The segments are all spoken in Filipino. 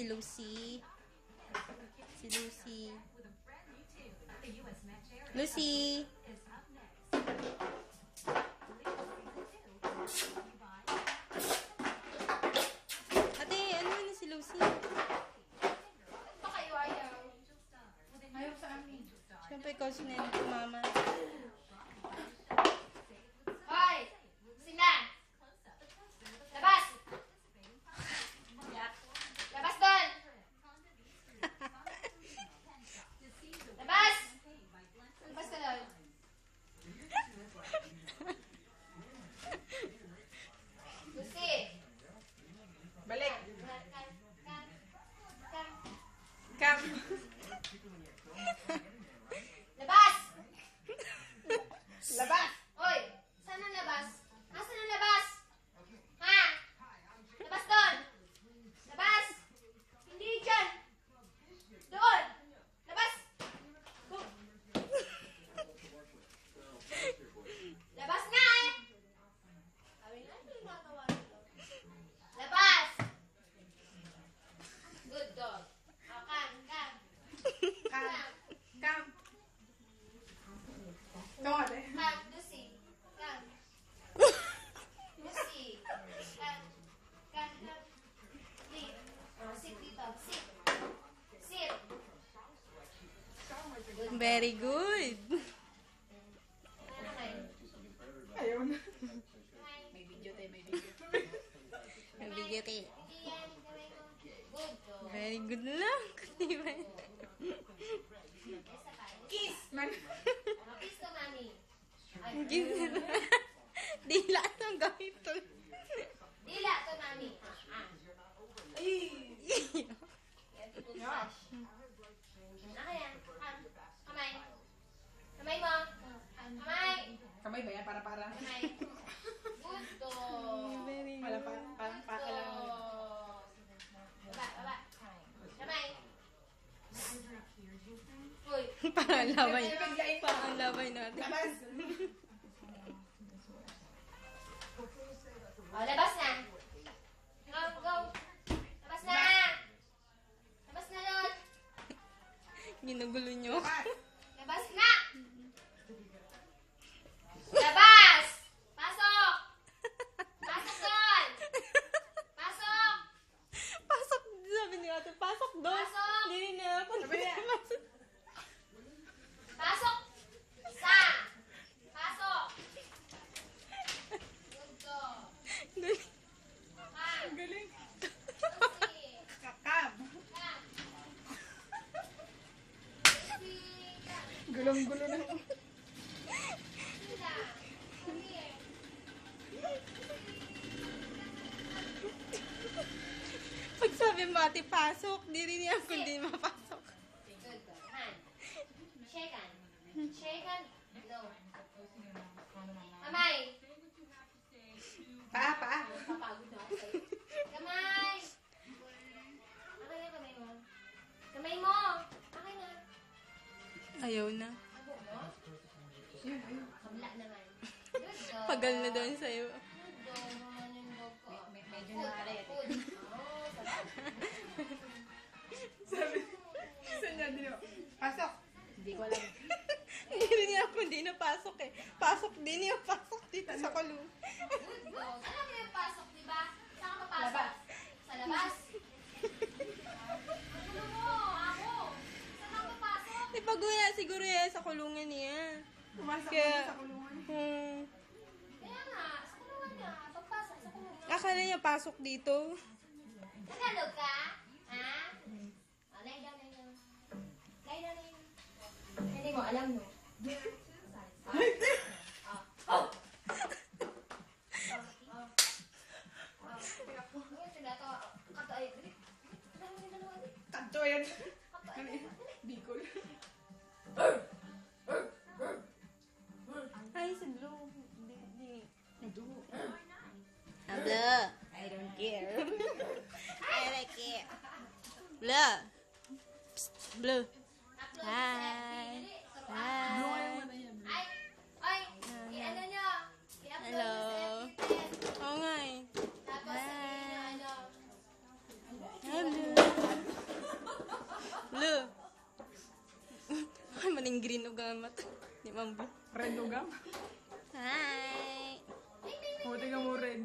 si Lucy. Si Lucy. Lucy! Ate, ano na si Lucy? Pa kayo ayaw? Ayaw sa amin. Siyempre, ikaw sinend ko, mama. Hoy! Sila! Labas! Labas doon! Labas! Labas ka doon. Lucy! Balik. Come. Come. Labas! Labas. Hoy! Saan ang labas? Nasaan ang labas? Ha? Labas doon! Labas! Hindi dyan! Doon! Labas! Labas nga eh! Sabi nga, hindi nagawa nito. Labas! Good dog. Oh, come. Come. Come. Come on, eh. Come, Lucy. Come. Lucy. Come. Sit. Oh, sit dito. Sit. Sit. Very good. Ano kayo? Ayaw na. May video tayo, may video. Nabigyan kayo. Iyan, gawin mo. Good dog. Very good lang. Diba? Isa pa. Kiss man. Kiss ka, mami. Ay, Dila ang gawin to. dila to, mami. Ay. Yan, toothbrush. Ano yan? Kamay. Kamay mo. Kamay. Kamay ba yan? Para. Kamay. Good dog. Very Para good. lang. Baba. Kamay. Uy. Parang laway. Parang laway natin. Labas. Oh, labas na. Go. Labas na. Labas na doon. Ginugulo nyo. Labas. Labas na. Labas. Pasok. Pasok doon. Pasok. Pasok. Sabi ni ate, pasok doon. Pasok. Hindi na ako. Sabi niya. Pasok. Isa. Pasok. Good dog. Come. Galing. Lucy. Kakam. Come. Lucy. Come. Gulong-gulo na. Sila. Come here. Pag sabi mo ate, pasok. Di rin niya kung di mapasok. Good dog. Hand. Shake hand. Shake hand. No. Kamay. Pa. Papagod na ako sa'yo. Kamay. Akin na kamay mo. Kamay mo. Akin na. Ayaw na. Abo mo. Kabla naman. Good dog. Pagal na doon sa'yo. Good dog naman yung dog ko. Medyo Food, nakakaya. food. Oh, sarap. Sabi. Saan niya din yun? Pasok. Hindi ko alam. Hindi rin niya kung di napasok eh. Pasok din niya. Pasok dito sa kulong. Good dog. Alam mo yung pasok, di ba? Saan ka papasok? Labas. Sa labas? Ano mo? Ako? Saan ako papasok? Ipag-uwi siguro yan sa kulungan niya. Pumasok Kaya- na sa kulungan. Kaya nga, sa kulungan niya. Pagpasok sa kulungan. Akala niya pasok dito. Tagalog ka? Ha? Oh, lay down. Lay down. Hindi mo alam, no? Oh! Kanto yan. Ano yan? Bicol. Ay, si Blue. Di. Ado. Blue. I don't care. I like it. Blue. Psst, Blue. Hi. Hi. Ay! Ay! I-ano nyo? I-upload Hello. nyo sa FB10. Oo nga eh. Tapos sabihin nyo ano? Hi, Blue. Mang Blue. Red ugam. Hi! O, tingnan mo red.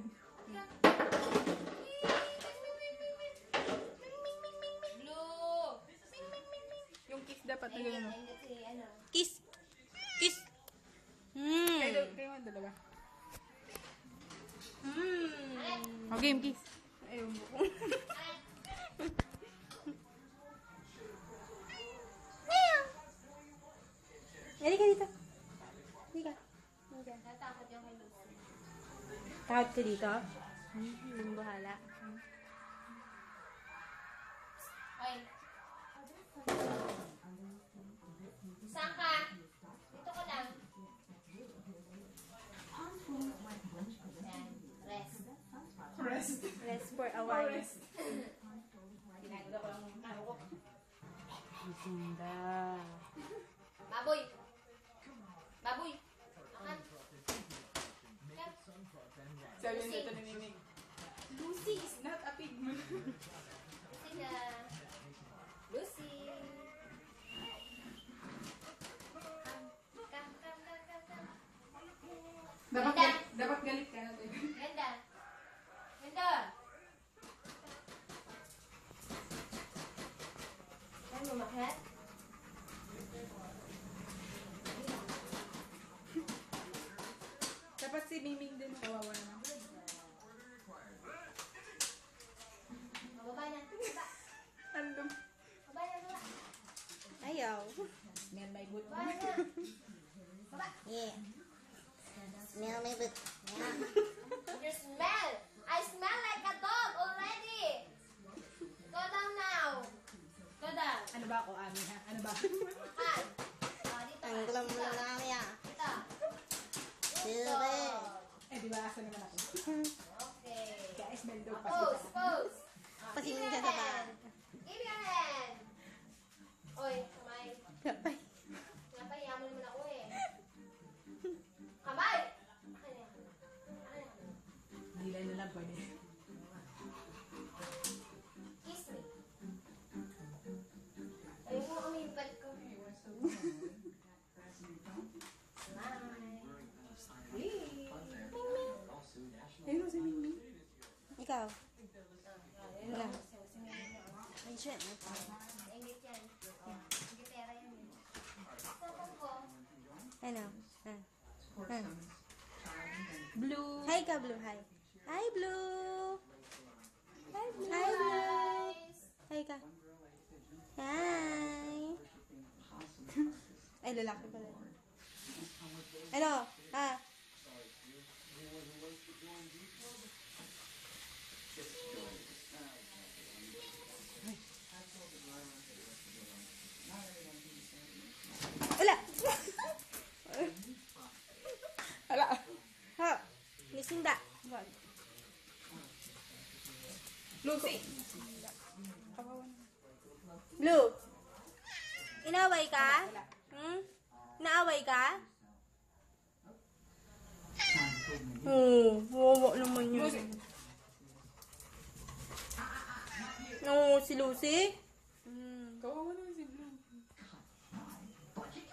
Blue. Yung kiss dapat na Ayun, gano'n. ayun si ano. Kiss! Kiss! Kayo ang dalawa. Alin? O, game kiss. Ayun mo. Alin? Halika dito. Halika. Natakot yung kay Lucy. Takot ka dito? Yung bahala. Oy. Saan ka? Dito ka lang. Yan. Rest. Rest. Rest for a while. Rest. Ginagawa ko lang ng tao ko. Ganda. Baboy. Baboy. Angat. Yan. Sabi nito ni Mimik. Lucy is not a pigman. Lucy na. Lucy. Come, come, come, come, come. Dapat galit ka natin. Ganda. Ganda. Ano, makat? Dapat si Miming din kawawa naman. Mababa na. Baba. Andong. Baba na, baba. Ayaw. Smell my boot. Baba na. Baba. Yeah. Smell my boot. You smell. I smell like a dog already. Go down now. Go down. Ano ba ako, Ami, ha? Ano ba? Makan. Oh, dito. Ang gulam mo na namin ah. Dito. Silve. Eh, di ba, asa naman ako? Okay. Kaya smell daw pa. Pose, pose. Pasingin ka sa ba? Give me your hand. Oy, kamay. Kapay. Napahiya mo naman ako eh. Kamay! Akin yan. Akin yan. Dila na lang pwede. Kiss me. Ayun mo kami yung balik ko. Smile. Breathe. Ayun o si Miming. Ikaw. Ayun Wala. lang. Ay, shit. Ingit yan. Ingitera yan. Sapang ko. Ano? Ah. Ah. Blue. Hi ka, Blue. Hi. Hi, Blue. Hi, Blue. Hi, Blue. Guys. Hi ka. Hi. Ay, lalaki pala. Ano? Ah. Wala. Hala. Ha. Nisinda. Lucy. Blue. Inaway ka? Hmm? Naaway ka? Wawa naman yun. Lucy. No, si Lucy? Kawawa naman si Blue.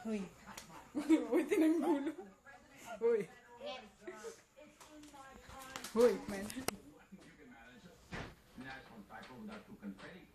Uy. Uy, tinanggulo. Uy. Again. Uy, man. National tackle without two confetti